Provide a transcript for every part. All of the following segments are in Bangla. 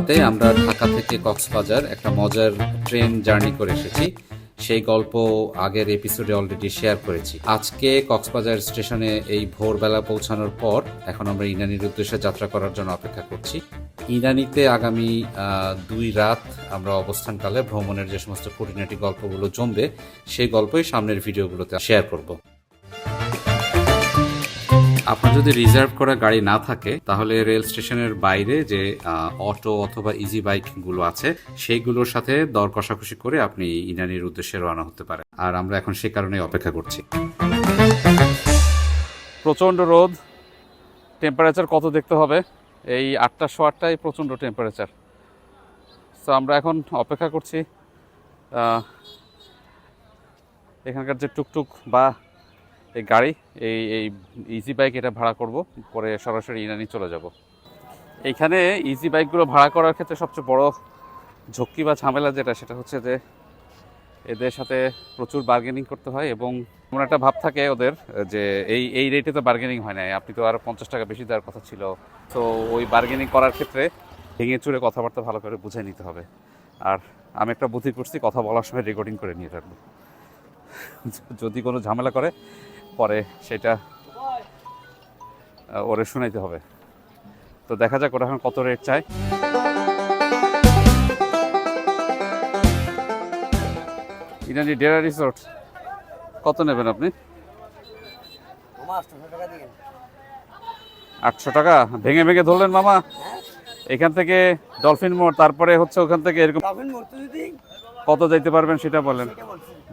রাতে আমরা ঢাকা থেকে কক্সবাজার একটা মজার ট্রেন জার্নি করে এসেছি। সেই গল্প আগের এপিসোডে অলরেডি শেয়ার করেছি। আজকে কক্সবাজার স্টেশনে এই ভোরবেলা পৌঁছানোর পর এখন আমরা ইনানির উদ্দেশ্যে যাত্রা করার জন্য অপেক্ষা করছি। ইনানিতে আগামী 2 রাত আমরা অবস্থানকালে ভ্রমণের যে সমস্ত খুঁটিনাটি গল্পগুলো জমবে সেই গল্পই সামনের ভিডিওগুলোতে শেয়ার করব। আপনার যদি রিজার্ভ করা গাড়ি না থাকে তাহলে রেল স্টেশনের বাইরে যে অটো অথবা ইজি বাইকগুলো আছে সেইগুলোর সাথে দর কষাকষি করে আপনি ইনানির উদ্দেশ্যে রওনা হতে পারেন। আর আমরা এখন সে কারণেই অপেক্ষা করছি। প্রচণ্ড রোদ, টেম্পারেচার কত দেখতে হবে, এই 8টা সোয়া 8টায় প্রচণ্ড টেম্পারেচার। তো আমরা এখন অপেক্ষা করছি এখানকার যে টুকটুক বা এই গাড়ি, এই ইজি বাইক এটা ভাড়া করব, পরে সরাসরি ইনানি চলে যাব। এইখানে ইজি বাইকগুলো ভাড়া করার ক্ষেত্রে সবচেয়ে বড় ঝক্কি বা ঝামেলা যেটা, সেটা হচ্ছে যে এদের সাথে প্রচুর বার্গেনিং করতে হয় এবং এমন একটা ভাব থাকে ওদের যে এই রেটে তো বার্গেনিং হয় না, আপনি তো আর 50 টাকা বেশি দেওয়ার কথা ছিল। তো ওই বার্গেনিং করার ক্ষেত্রে ভেঙে চুরে কথাবার্তা ভালো করে বুঝে নিতে হবে। আর আমি একটা বুদ্ধি করছি, কথা বলার সময় রেকর্ডিং করে নিয়ে রাখবো, যদি কোনো ঝামেলা করে পরে সেটা ওরে শোনাইতে হবে। তো দেখা যাক ওরা এখন কত রেট চায়। ইনানি ডেরা রিসোর্ট কত নেবেন আপনি? 800 টাকা ভেঙে ভেঙে ধরলেন মামা। এখান থেকে ডলফিন মোড়, তারপরে হচ্ছে ওখান থেকে এরকম কত যাইতে পারবেন সেটা বলেন।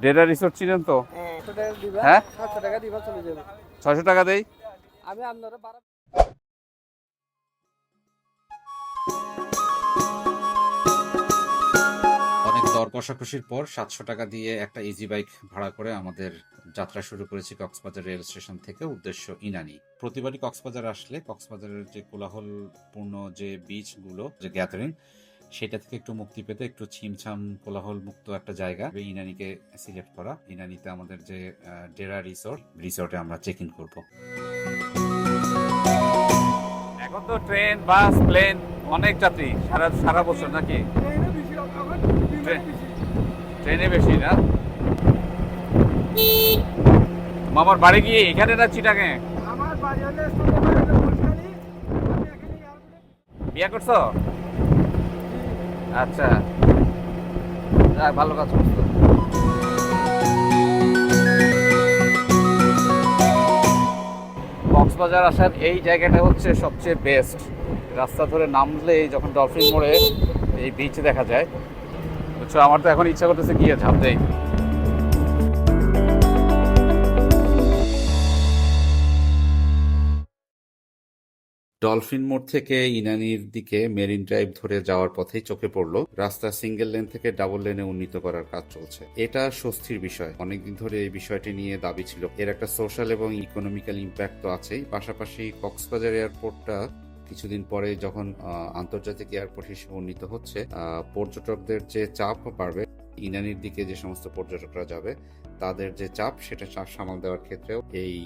ডেরা রিসোর্ট চিনেন তো? হ্যাঁ 600 টাকা দেই আমি। অনেক দর কষাকষির পর 700 টাকা দিয়ে একটা ইজি বাইক ভাড়া করে আমাদের যাত্রা শুরু করেছি কক্সবাজার রেল স্টেশন থেকে, উদ্দেশ্য ইনানি। প্রতিবারই কক্সবাজার আসলে কক্সবাজারের যে কোলাহলপূর্ণ যে বিচগুলো, যে গ্যাদারিং, সেটা থেকে একটু মুক্তি পেতে একটু ছিমছাম কোলাহল মুক্ত একটা জায়গা ইনানিকে সিলেক্ট করা। ইনানিতে আমাদের যে ডেরা রিসোর্টে আমরা চেক ইন করবো। এখন তো ট্রেন, বাস, প্লেন অনেক যাত্রী সারা বছর নাকি? ট্রেনে বেশি না? মামার বাড়ি গিয়ে এখানে না চিটাগে? বিয়ে করছো? আচ্ছা, ভালো কাজ করছো। কক্সবাজার আসার এই জায়গাটা হচ্ছে সবচেয়ে বেস্ট। রাস্তা ধরে নামলে যখন ডলফিন মোড়ে এই বিচ দেখা যায়, বুঝছো, আমার তো এখন ইচ্ছা করতেছে গিয়ে ঝাঁপ দেই। ডলফিন মোড় থেকে ইনানির দিকে মেরিন ড্রাইভ ধরে যাওয়ার পথেই চোখে পড়লো রাস্তা সিঙ্গেল লেন থেকে ডাবল লেনে উন্নীত করার কাজ চলছে। এটা স্বস্তির বিষয়। অনেকদিন ধরে এই বিষয়টি নিয়ে দাবি ছিল। এর একটা সোশ্যাল এবং ইকোনমিক্যাল ইম্প্যাক্ট তো আছেই, পাশাপাশি কক্সবাজার এয়ারপোর্টটা কিছুদিন পরে যখন আন্তর্জাতিক এয়ারপোর্ট হিসেবে উন্নীত হচ্ছে, পর্যটকদের যে চাপ বাড়বে, ইনানির দিকে যে সমস্ত পর্যটকরা যাবে তাদের যে চাপ, সেটা চাপ সামাল দেওয়ার ক্ষেত্রেও এই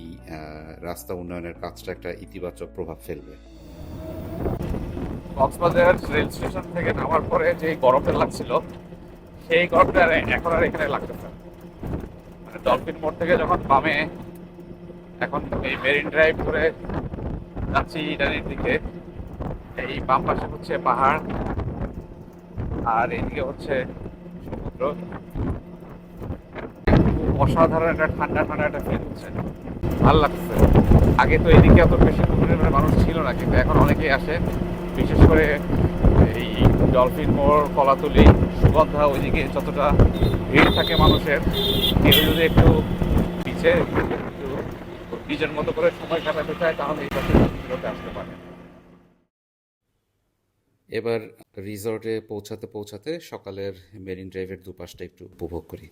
রাস্তা উন্নয়নের কাজটা একটা ইতিবাচক প্রভাব ফেলবে। কক্সবাজার রেল স্টেশন থেকে নামার পরে যে গরমটা লাগছিল, সেই গরমটা এখন আর এখানে লাগতেছে। মানে ডলফিন মোড় থেকে যখন বামে এখন এই মেরিন ড্রাইভ করে যাচ্ছি ইনানির দিকে, এই বাম পাশে হচ্ছে পাহাড় আর এইদিকে হচ্ছে সমুদ্র। অসাধারণ একটা ঠান্ডা একটা ফিল হচ্ছে, ভালো লাগছে। আগে তো এদিকে অত বেশি পরিমাণে মানুষ ছিল না, কিন্তু এখন অনেকেই আসে, বিশেষ করে এই ডলফিন মোড়, কলাতলি, সুগন্ধা, ওইদিকে যতটা ভিড় থাকে মানুষের, কেউ যদি একটু পিছে একটু নিজের মতো করে সময় কাটাতে চায় তাহলে এই পাশে আসতে পারে। এবার রিসর্টে পৌঁছাতে সকালের মেরিন ড্রাইভের দুপাশটা একটু উপভোগ করি।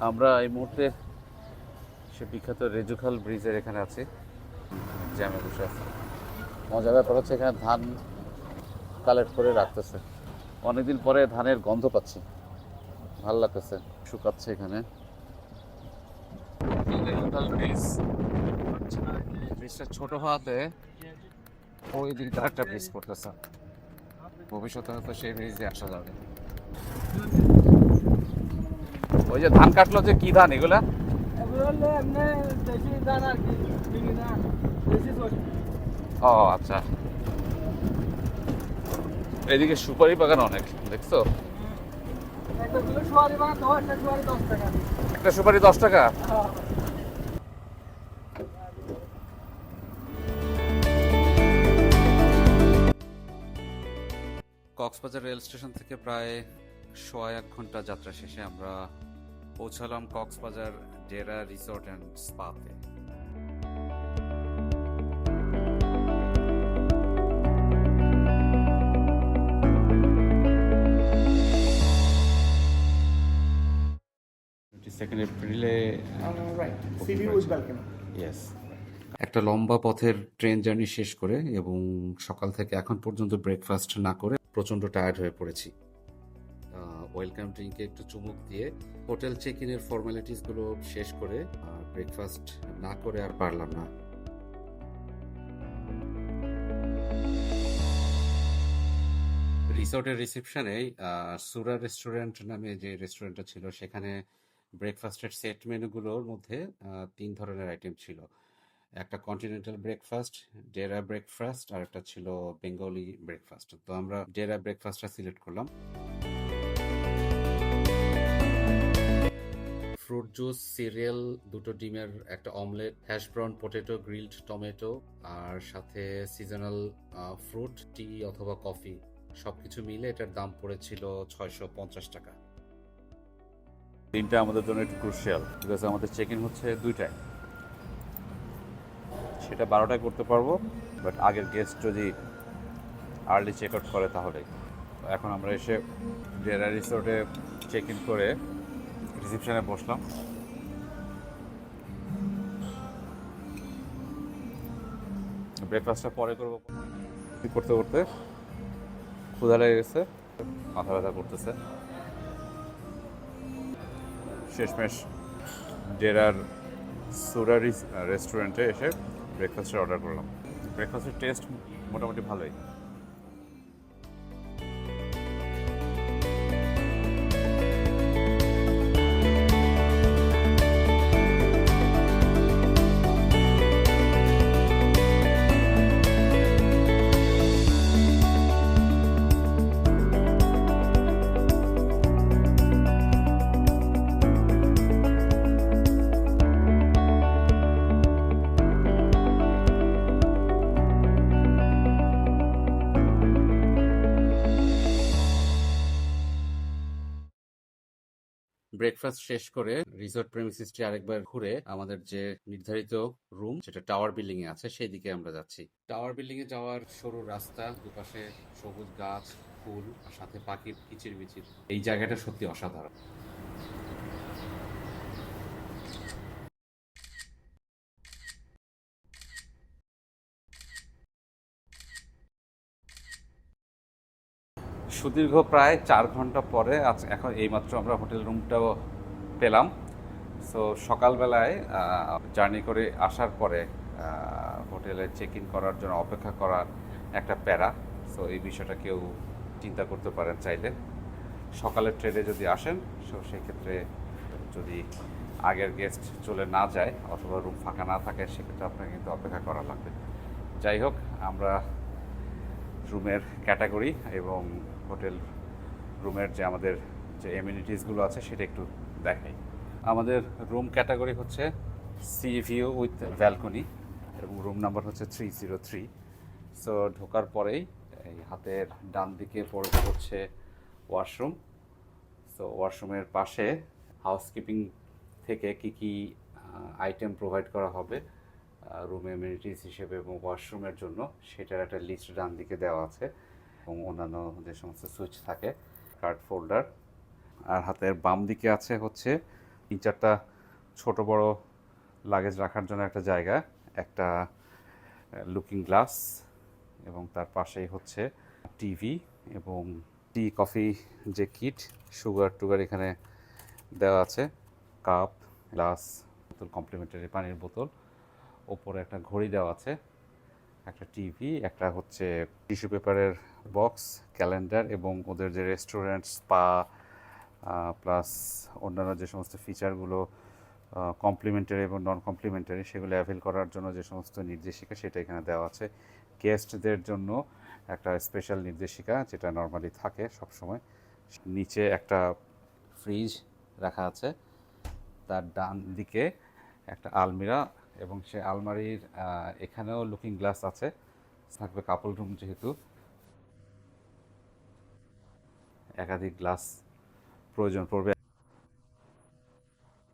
আমরা এই মুহূর্তে সে বিখ্যাত রেজুখাল ব্রিজের এখানে আছি, জ্যামে বসে আছে। মজার ব্যাপার হচ্ছে এখানে ধান কালেক্ট করে রাখতেছে, অনেকদিন পরে ধানের গন্ধ পাচ্ছি, ভালো লাগতেছে। শুকাচ্ছে এখানে। ব্রিজটা ছোট হওয়াতে ওই দিকটা একটা ব্রিজ করতেছে, ভবিষ্যতে হয়তো সেই ব্রিজে আসা যাবে। ওই যে ধান কাটলো, যে কি ধান এগুলা? ও আচ্ছা, এদিকে সুপারি বাগান অনেক, দেখছো? একটা সুপারি 10 টাকা। কক্সবাজার রেল স্টেশন থেকে প্রায় 1.5 ঘন্টা যাত্রা শেষে আমরা পৌঁছালাম কক্সবাজার ডেরা রিসোর্ট অ্যান্ড স্পাতে। এপ্রিলে একটা লম্বা পথের ট্রেন জার্নি শেষ করে এবং সকাল থেকে এখন পর্যন্ত ব্রেকফাস্ট না করে প্রচন্ড টায়ার্ড হয়ে পড়েছি। ওয়েলকাম ড্রিঙ্কে একটু চুমুক দিয়ে হোটেল চেক ইনের ফর্মালিটিস গুলো শেষ করে ব্রেকফাস্ট না করে আর পারলাম না। রিসোর্টের রিসেপশনে সুরা রেস্টুরেন্ট নামে যে রেস্টুরেন্টটা ছিল, সেখানে ব্রেকফাস্টের সেট মেনুগুলোর মধ্যে 3 ধরনের আইটেম ছিল। একটা কন্টিনেন্টাল ব্রেকফাস্ট, ডেরা ব্রেকফাস্ট, আর একটা ছিল বেঙ্গলি ব্রেকফাস্ট। তো আমরা ডেরা ব্রেকফাস্টটা সিলেক্ট করলাম। ফ্রুট জুস, সিরিয়াল, 2টো ডিমের একটা omelette, hash brown potato, grilled tomato, আর সাথে সিজনাল ফ্রুট, টি অথবা কফি, সবকিছু মিলে এটার দাম পড়েছিল 650 টাকা। দিনটা আমাদের জন্য একটু ক্রুশিয়াল, বিকজ আমাদের চেক ইন হচ্ছে 2টায়। সেটা 12টায় করতে পারবো, বাট আগের গেস্ট যদি আর্লি চেক আউট করে তাহলে। এখন আমরা এসে ডেরা রিসোর্টে চেক ইন করে রিসেপশনে বসলাম। ব্রেকফাস্টটা পরে করবো, করতে করতে ক্ষুধা লেগে গেছে, মাথা ব্যথা করতেছে। শেষমেশ ডেরার সুরা রেস্টুরেন্টে এসে ব্রেকফাস্টের অর্ডার করলাম। ব্রেকফাস্টের টেস্ট মোটামুটি ভালোই। ব্রেকফাস্ট শেষ করে রিসোর্ট প্রেমিসিসটি আরেকবার ঘুরে আমাদের যে নির্ধারিত রুম, যেটা টাওয়ার বিল্ডিং এ আছে, সেই দিকে আমরা যাচ্ছি। টাওয়ার বিল্ডিং এ যাওয়ার সরু রাস্তা, দুপাশে সবুজ গাছ, ফুল, আর সাথে পাখির কিচিরমিচির। এই জায়গাটা সত্যি অসাধারণ। সুদীর্ঘ প্রায় 4 ঘন্টা পরে আজ এখন এইমাত্র আমরা হোটেল রুমটাও পেলাম। সো সকালবেলায় জার্নি করে আসার পরে হোটেলে চেক ইন করার জন্য অপেক্ষা করার একটা প্যারা। সো এই বিষয়টা কেউ চিন্তা করতে পারেন চাইলে। সকালের ট্রেনে যদি আসেন, সো সেক্ষেত্রে যদি আগের গেস্ট চলে না যায় অথবা রুম ফাঁকা না থাকে, সেক্ষেত্রে আপনাকে কিন্তু অপেক্ষা করা লাগবে। যাই হোক, আমরা রুমের ক্যাটাগরি এবং হোটেল রুমের যে আমাদের যে এমিনিটিসগুলো আছে সেটা একটু দেখাই। আমাদের রুম ক্যাটাগরি হচ্ছে সি ভিউ উইথ ব্যালকনি এবং রুম নাম্বার হচ্ছে 303। সো ঢোকার পরেই এই হাতের ডান দিকে পড়বে হচ্ছে ওয়াশরুম। সো ওয়াশরুমের পাশে হাউসকিপিং থেকে কি আইটেম প্রোভাইড করা হবে রুম এমিনিটিস হিসেবে এবং ওয়াশরুমের জন্য, সেটার একটা লিস্ট ডান দিকে দেওয়া আছে এবং অন্যান্য যে সমস্ত সুইচ থাকে, কার্ড ফোল্ডার। আর হাতের বাম দিকে আছে হচ্ছে 3-4টা ছোট বড় লাগেজ রাখার জন্য একটা জায়গা, একটা লুকিং গ্লাস, এবং তার পাশেই হচ্ছে টিভি এবং টি কফি যে কিট, সুগার টুগার এখানে দেওয়া আছে, কাপ, গ্লাস, বোতল, কমপ্লিমেন্টারি পানির বোতল, ওপরে একটা ঘড়ি দেওয়া আছে, একটা টিভি, একটা হচ্ছে টিস্যু পেপারের বক্স, ক্যালেন্ডার, এবং ওদের যে রেস্টুরেন্ট, স্পা প্লাস অন্যান্য যে সমস্ত ফিচারগুলো কমপ্লিমেন্টারি এবং নন কমপ্লিমেন্টারি সেগুলো অ্যাভেল করার জন্য যে সমস্ত নির্দেশিকা সেটা এখানে দেওয়া আছে। গেস্টদের জন্য একটা স্পেশাল নির্দেশিকা যেটা নর্মালি থাকে সবসময়। নিচে একটা ফ্রিজ রাখা আছে, তার ডান দিকে একটা আলমিরা, এবং সে আলমারির এখানেও লুকিং গ্লাস আছে, থাকবে কাপল রুম যেহেতু একাধিক গ্লাস প্রয়োজন পড়বে,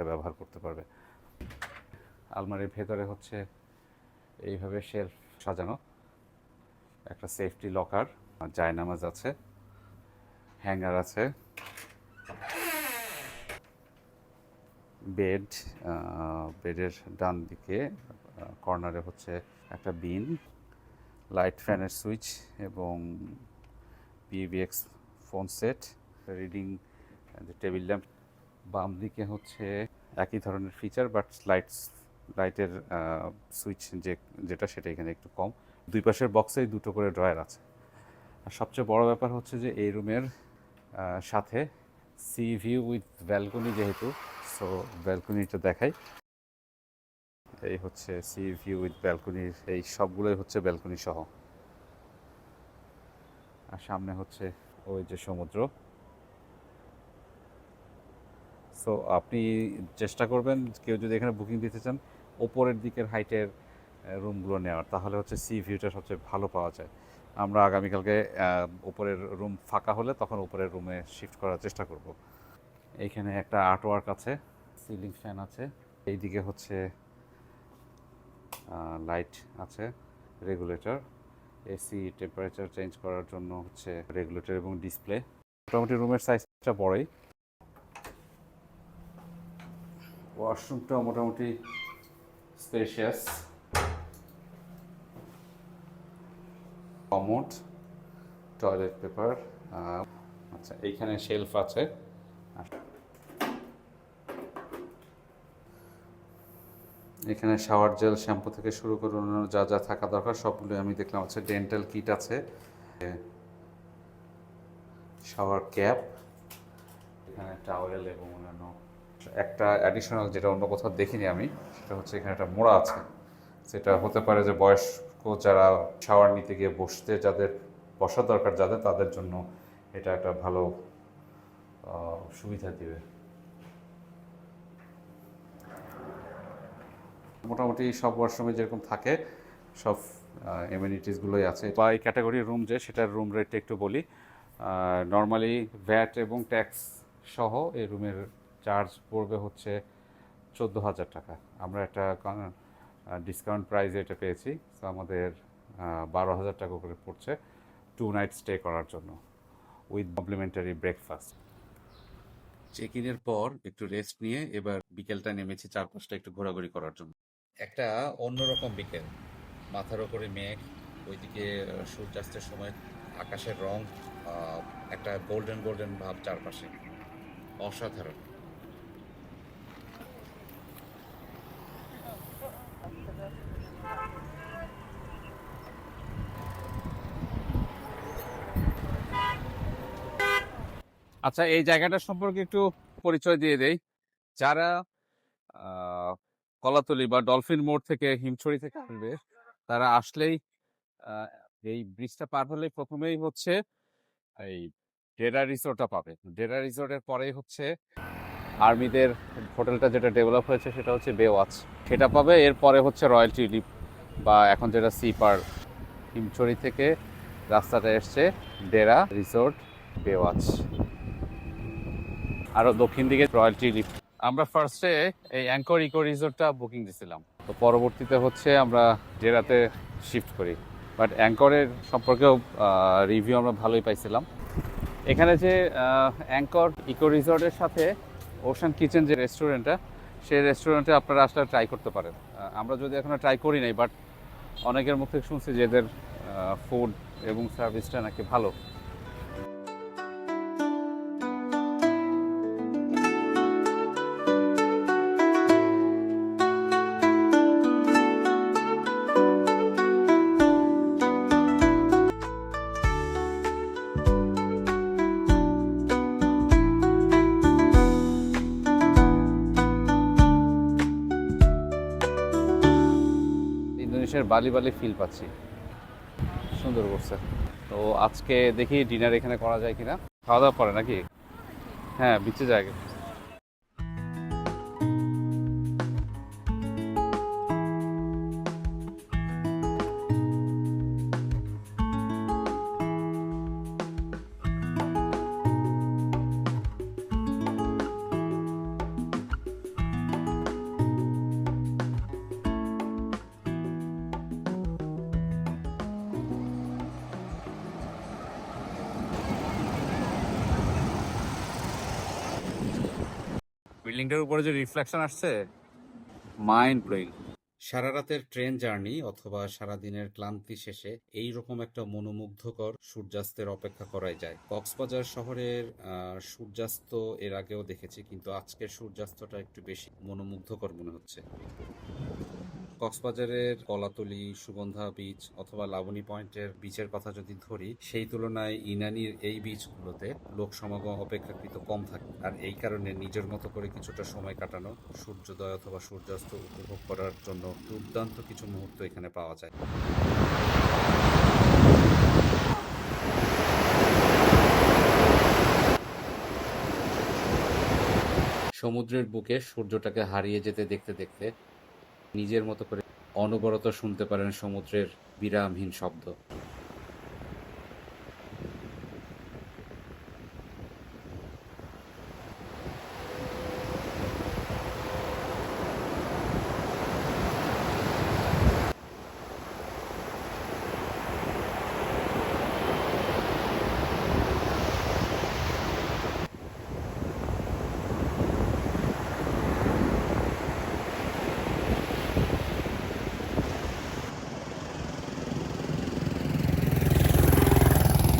ব্যবহার করতে পারবে। আলমারির ভেতরে হচ্ছে এইভাবে শেলফ সাজানো, একটা সেফটি লকার, জায়নামাজ আছে, হ্যাঙ্গার আছে, বেড, বেডের ডান দিকে কর্নারে হচ্ছে একটা বিন, লাইট ফ্যানের সুইচ এবং PBX phone set, reading table lamp. বাম দিকে হচ্ছে একই ধরনের ফিচার বাট লাইটের সুইচ যেটা সেটা এখানে একটু কম। দুই পাশের বক্সেই দুটো করে ড্রয়ার আছে। আর সবচেয়ে বড় ব্যাপার হচ্ছে যে এই রুমের সাথে সি ভিউ উইথ ব্যালকনি যেহেতু, সো ব্যালকনিটা দেখাই। এই হচ্ছে সি ভিউ উইথ ব্যালকনির, এই সবগুলোই হচ্ছে ব্যালকনি সহ। আর সামনে হচ্ছে ওই যে সমুদ্র। সো আপনি চেষ্টা করবেন কেউ যদি এখানে বুকিং দিতে চান ওপরের দিকের হাইটের রুমগুলো নেওয়ার, তাহলে হচ্ছে সি ভিউটা সবচেয়ে ভালো পাওয়া যায়। আমরা আগামীকালকে উপরের রুম ফাঁকা হলে তখন উপরের রুমে শিফট করার চেষ্টা করব। এইখানে একটা আর্টওয়ার্ক আছে, সিলিং ফ্যান আছে, এইদিকে হচ্ছে লাইট আছে, রেগুলেটর, এসি টেম্পারেচার চেঞ্জ করার জন্য হচ্ছে রেগুলেটর এবং ডিসপ্লে। মোটামুটি রুমের সাইজটা বড়ই। ওয়াশরুমটা মোটামুটি স্পেশিয়াস, কমোড, টয়লেট পেপার, আচ্ছা এইখানে শেলফ আছে। এখানে শাওয়ার জেল, শ্যাম্পু থেকে শুরু করে অন্যান্য যা যা থাকা দরকার সবগুলো আমি দেখলাম আছে। ডেন্টাল কিট আছে, শাওয়ার ক্যাপ, এখানে টাওয়েল এবং অন্যান্য। একটা অ্যাডিশনাল যেটা অন্য কোথাও দেখিনি আমি, সেটা হচ্ছে এখানে একটা মোড়া আছে। সেটা হতে পারে যে বয়স্ক যারা শাওয়ার নিতে গিয়ে যাদের বসার দরকার তাদের জন্য এটা একটা ভালো সুবিধা দিবে। মোটামুটি সব ওয়াশরুমে যেরকম থাকে সব এমিনিটিসগুলোই আছে। বা এই ক্যাটাগরির রুম যে সেটার রুম রেটটা একটু বলি। নর্মালি ভ্যাট এবং ট্যাক্স সহ এই রুমের চার্জ পড়বে হচ্ছে 14,000 টাকা। আমরা একটা ডিসকাউন্ট প্রাইসে এটা পেয়েছি, তো আমাদের 12,000 টাকা করে পড়ছে 2 নাইট স্টে করার জন্য উইথ কমপ্লিমেন্টারি ব্রেকফাস্ট। চেক ইনের পর একটু রেস্ট নিয়ে এবার বিকেলটা নেমেছি চারপাশটা একটু ঘোরাঘুরি করার জন্য। একটা অন্যরকম বিকেল, মাথার ওপরে মেঘ, ওইদিকে সূর্যাস্তের সময় আকাশের রং একটা গোল্ডেন গোল্ডেন ভাব চারপাশে, অসাধারণ। আচ্ছা, এই জায়গাটা সম্পর্কে একটু পরিচয় দিয়ে দেই। যারা কলাতলি বা ডলফিন মোড় থেকে হিমছড়ি থেকে আসবে, তারা আসলেই এই ব্রিজটা পার হলেই প্রথমেই হচ্ছে এই ডেরা রিসোর্টটা পাবে। ডেরা রিসোর্টের পরেই হচ্ছে আর্মিদের হোটেলটা যেটা ডেভেলপ হয়েছে সেটা হচ্ছে বে ওয়াচ, সেটা পাবে। এরপরে হচ্ছে রয়্যাল টিউলিপ বা এখন যেটা সি পার। হিমছড়ি থেকে রাস্তাটা এসছে ডেরা রিসোর্ট, বে ওয়াচ, আরও দক্ষিণ দিকে রয়্যাল টিউলিপ। আমরা ফার্স্টে এই অ্যাঙ্কর ইকো রিসোর্টটা বুকিং দিয়েছিলাম, তো পরবর্তীতে হচ্ছে আমরা ডেরাতে শিফট করি। বাট অ্যাঙ্করের সম্পর্কেও রিভিউ আমরা ভালোই পাইছিলাম। এখানে যে অ্যাঙ্কর ইকো রিসোর্টের সাথে ওশান কিচেন যে রেস্টুরেন্টটা, সেই রেস্টুরেন্টে আপনারা আসলে ট্রাই করতে পারেন। আমরা যদি এখনও ট্রাই করি নাই, বাট অনেকের মুখ থেকে শুনছি যে এদের ফুড এবং সার্ভিসটা নাকি ভালো। ইন্দোনেশিয়ার বালি বালি ফিল পাচ্ছি, সুন্দর করছে। তো আজকে দেখি ডিনার এখানে করা যায় কিনা, খাওয়া দাওয়া পরে নাকি? হ্যাঁ, বিচে যায়। বিল্ডিংটার উপরে যে রিফ্লেকশন আসছে, মাইন্ড ব্লোয়িং। সারা রাতের ট্রেন জার্নি অথবা সারা দিনের ক্লান্তি শেষে এই রকম একটা মনোমুগ্ধকর সূর্যাস্তের অপেক্ষা করাই যায়। কক্সবাজার শহরের সূর্যাস্ত এর আগেও দেখেছি, কিন্তু আজকের সূর্যাস্তটা একটু বেশি মনোমুগ্ধকর মনে হচ্ছে। কক্সবাজারের কলাতলী, সুগন্ধা বিচ অথবা লাবণী পয়েন্টের বিচের কথা যদি ধরি, সেই তুলনায় ইনানির এই বিচগুলোতে লোক সমাগম অপেক্ষাকৃত কম থাকে। আর এই কারণে নিজের মতো করে কিছুটা সময় কাটানো, সূর্যোদয় অথবা সূর্যাস্ত উপভোগ করার জন্য দুর্দান্ত কিছু মুহূর্ত এখানে পাওয়া যায়। সমুদ্রের বুকে সূর্যটাকে হারিয়ে যেতে দেখতে দেখতে নিজের মতো করে অনবরত শুনতে পারেন সমুদ্রের বিরামহীন শব্দ।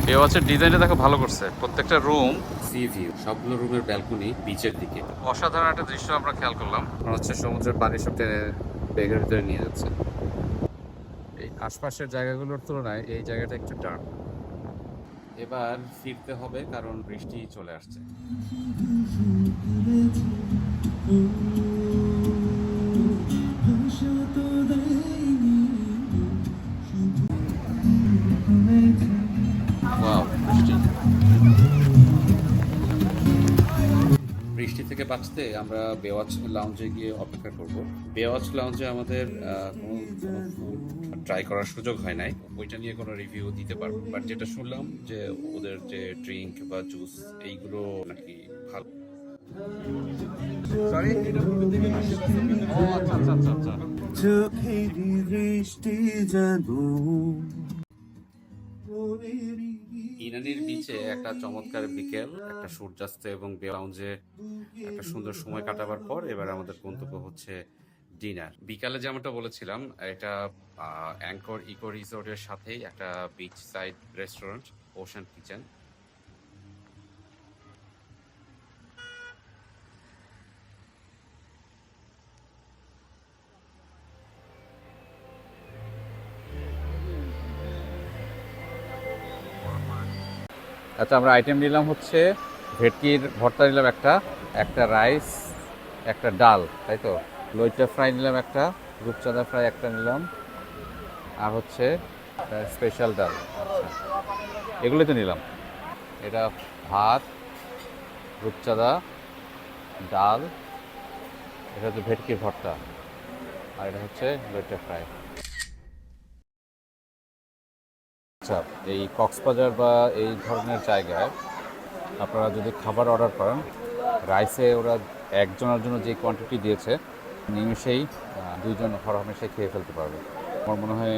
বেওয়াচের ডিজাইনটা দেখো ভালো করছে, প্রত্যেকটা রুম সি ভিউ, সবগুলো রুমের ব্যালকনি বিচের দিকে। অসাধারণ একটা দৃশ্য আমরা খেয়াল করলাম, মনে হচ্ছে সমুদ্রের পানি সব টেনে ব্যাগের ভিতরে নিয়ে যাচ্ছে। এই আশপাশের জায়গাগুলোর তুলনায় এই জায়গাটা একটু ডার্ক। এবার ফিরতে হবে কারণ বৃষ্টি চলে আসছে। বৃষ্টি থেকে বাঁচতে আমরা বেওয়াচ লাউঞ্জে গিয়ে অপেক্ষা করব। বেওয়াচ লাউঞ্জে আমাদের কোনো ফুড ট্রাই করার সুযোগ হয় নাই, ওইটা নিয়ে কোনো রিভিউ দিতে পারবো। বাট যেটা শুনলাম যে ওদের যে ড্রিঙ্ক বা জুস এইগুলো নাকি ভালো। ইনানির বিচে একটা চমৎকার বিকেল, একটা সূর্যাস্ত এবং লাউঞ্জে একটা সুন্দর সময় কাটাবার পর এবার আমাদের গন্তব্য হচ্ছে ডিনার। বিকালে যেমনটা বলেছিলাম, এটা অ্যাঙ্কর ইকো রিসোর্টের সাথেই একটা beach side restaurant, ocean kitchen. আচ্ছা, আমরা আইটেম নিলাম হচ্ছে ভেটকির ভর্তা নিলাম একটা রাইস, একটা ডাল, তাই তো। লইট্টা ফ্রাই নিলাম একটা, রূপচাঁদা ফ্রাই একটা নিলাম, আর হচ্ছে স্পেশাল ডাল। আচ্ছা, এগুলোই তো নিলাম। এটা ভাত, রূপচাঁদা, ডাল, এটা হচ্ছে ভেটকির ভর্তা, আর এটা হচ্ছে লইট্টা ফ্রাই। আচ্ছা, এই কক্সবাজার বা এই ধরনের জায়গায় আপনারা যদি খাবার অর্ডার করেন, রাইসে ওরা একজনের জন্য যে কোয়ান্টিটি দিয়েছে নিমিষেই দুইজন হরহামেশাই খেয়ে ফেলতে পারবে। আমার মনে হয়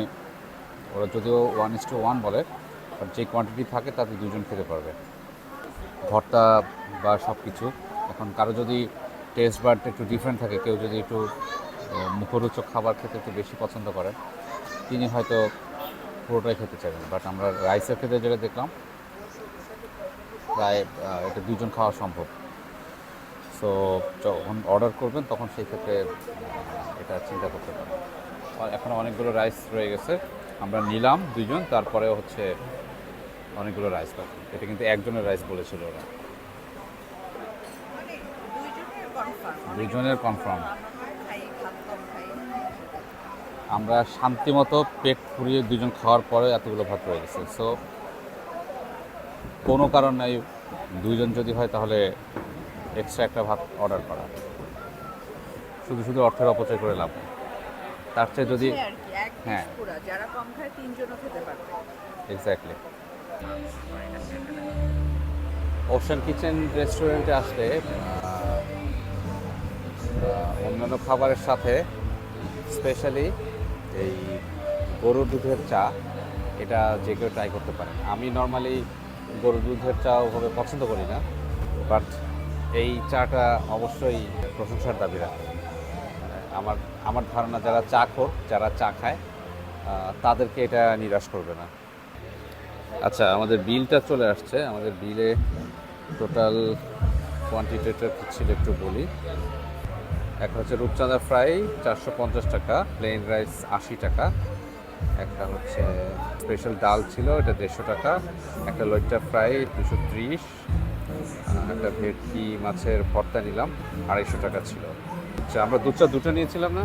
ওরা যদিও 1:1 বলে, বাট যে কোয়ান্টিটি থাকে তাতে দুজন খেতে পারবে। ভর্তা বা সব কিছু এখন কারো যদি টেস্ট বাড একটু ডিফারেন্ট থাকে, কেউ যদি একটু মুখরোচক খাবার খেতে একটু বেশি পছন্দ করেন, তিনি হয়তো পুরোটাই খেতে চাইবেন। বাট আমরা রাইসের ক্ষেত্রে যেটা দেখলাম, প্রায় এটা 2 জন খাওয়া সম্ভব। সো যখন অর্ডার করবেন তখন সেই ক্ষেত্রে এটা চিন্তা করতে পারেন। এখন অনেকগুলো রাইস রয়ে গেছে, আমরা নিলাম 2 জন, তারপরেও হচ্ছে অনেকগুলো রাইস পাচ্ছি। এটা কিন্তু একজনের রাইস বলেছিল ওরা, 2 জনের কনফার্ম। আমরা শান্তিমতো পেট পুড়িয়ে 2 জন খাওয়ার পরে এতগুলো ভাত রয়ে গেছে। সো কোনো কারণ নাই 2 জন যদি হয় তাহলে এক্সট্রা একটা ভাত অর্ডার করা, শুধু শুধু অর্থের অপচয় করে লাভ নেই। তার চেয়ে যদি হ্যাঁ যারা কম খায় 3 জনও খেতে পারবে। এক্স্যাক্টলি। ওশান কিচেন রেস্টুরেন্টে আসলে অন্যান্য খাবারের সাথে স্পেশালি এই গরুর দুধের চা, এটা যে কেউ ট্রাই করতে পারেন। আমি নর্মালি গরুর দুধের চা ওভাবে পছন্দ করি না, বাট এই চাটা অবশ্যই প্রশংসার দাবি রাখে। আমার ধারণা যারা যারা চা খায় তাদেরকে এটা নিরাশ করবে না। আচ্ছা, আমাদের বিলটা চলে আসছে। আমাদের বিলে টোটাল কোয়ান্টিটিটা ছিল একটু বলি। একটা হচ্ছে রূপচাঁদা ফ্রাই 450 টাকা, প্লেন রাইস 80 টাকা, একটা হচ্ছে স্পেশাল ডাল ছিল এটা 150 টাকা, একটা লইট্টা ফ্রাই 230, একটা ভেটকি মাছের ভর্তা নিলাম 250 টাকা ছিল। আচ্ছা, আমরা দুটো নিয়েছিলাম না,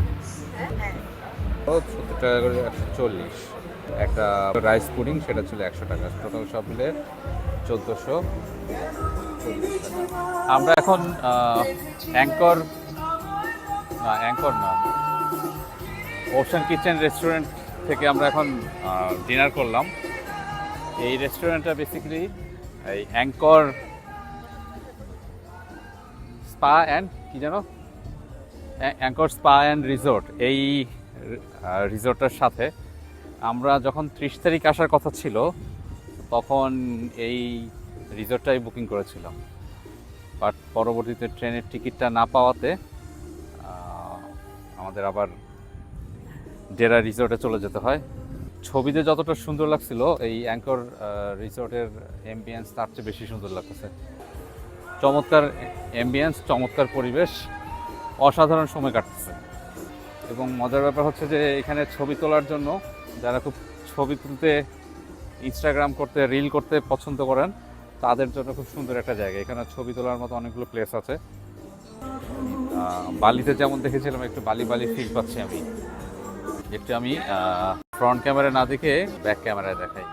70 টাকা করে 140। একটা রাইস পুডিং সেটা ছিল 100 টাকা, টোটাল সব মিলে 1440 টাকা। আমরা এখন অ্যাঙ্কর না ওশান কিচেন রেস্টুরেন্ট থেকে আমরা এখন ডিনার করলাম। এই রেস্টুরেন্টটা বেসিক্যালি এই অ্যাঙ্কর স্পা অ্যান্ড কি যেন অ্যাঙ্কর স্পা অ্যান্ড রিসোর্ট, এই রিসোর্টের সাথে আমরা যখন 30 তারিখ আসার কথা ছিল তখন এই রিসোর্টটাই বুকিং করেছিলাম। বাট পরবর্তীতে ট্রেনের টিকিটটা না পাওয়াতে আমাদের আবার ডেরা রিসোর্টে চলে যেতে হয়। ছবিতে যতটা সুন্দর লাগছিল এই অ্যাঙ্কর রিসোর্টের অ্যাম্বিয়েন্স তার চেয়ে বেশি সুন্দর লাগতেছে। চমৎকার অ্যাম্বিয়েন্স, চমৎকার পরিবেশ, অসাধারণ সময় কাটতেছে। এবং মজার ব্যাপার হচ্ছে যে এখানে ছবি তোলার জন্য যারা খুব ছবি তুলতে, ইনস্টাগ্রাম করতে, রিল করতে পছন্দ করেন তাদের জন্য খুব সুন্দর একটা জায়গা। এখানে ছবি তোলার মতো অনেকগুলো প্লেস আছে। বালিতে যেমন দেখেছিলাম একটু বালি ফিল পাচ্ছি আমি। একটু আমি ফ্রন্ট ক্যামেরা না দেখে ব্যাক ক্যামেরায় দেখাই।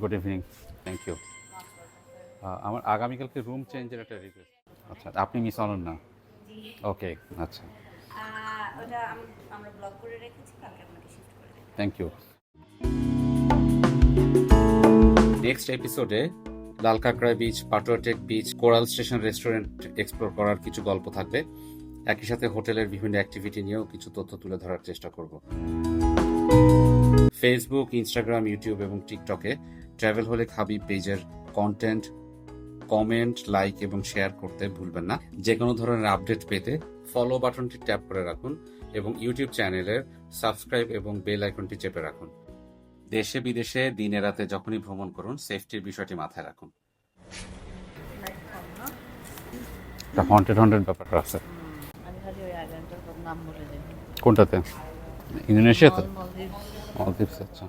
Good evening, thank you. আমার আগামীকালকে রুম চেঞ্জের একটা রিকোয়েস্ট। আচ্ছা, আপনি মিস অনন্যা? ওকে, আচ্ছা, ওটা আমরা ব্লক করে রেখেছি, কালকে আপনাকে শিফট করে দেব। Thank you. নেক্সট এপিসোডে লাল কাঁকড়া beach, Patuartek beach, coral station restaurant explore করার কিছু গল্প থাকবে। একই সাথে হোটেলের বিভিন্ন অ্যাক্টিভিটি নিয়েও কিছু তথ্য তুলে ধরার চেষ্টা করব। ফেসবুক, ইনস্টাগ্রাম, ইউটিউব এবং টিকটকে ট্রাভেল হোলিক হাবিব পেজের কন্টেন্ট কমেন্ট, লাইক এবং শেয়ার করতে ভুলবেন না। যে কোনো ধরনের আপডেট পেতে ফলো বাটনটি ট্যাপ করে রাখুন এবং ইউটিউব চ্যানেলের সাবস্ক্রাইব এবং বেল আইকনটি চেপে রাখুন। দেশে বিদেশে দিনে রাতে যখনই ভ্রমণ করুন সেফটির বিষয়টি মাথায় রাখুন। হন্টেড ব্যাপারটা আছে। আমি খালি ওই আইল্যান্ডটার নাম বলে দিই। কোনটাতে? ইন্দোনেশিয়াতে? মালদ্বীপস। আচ্ছা।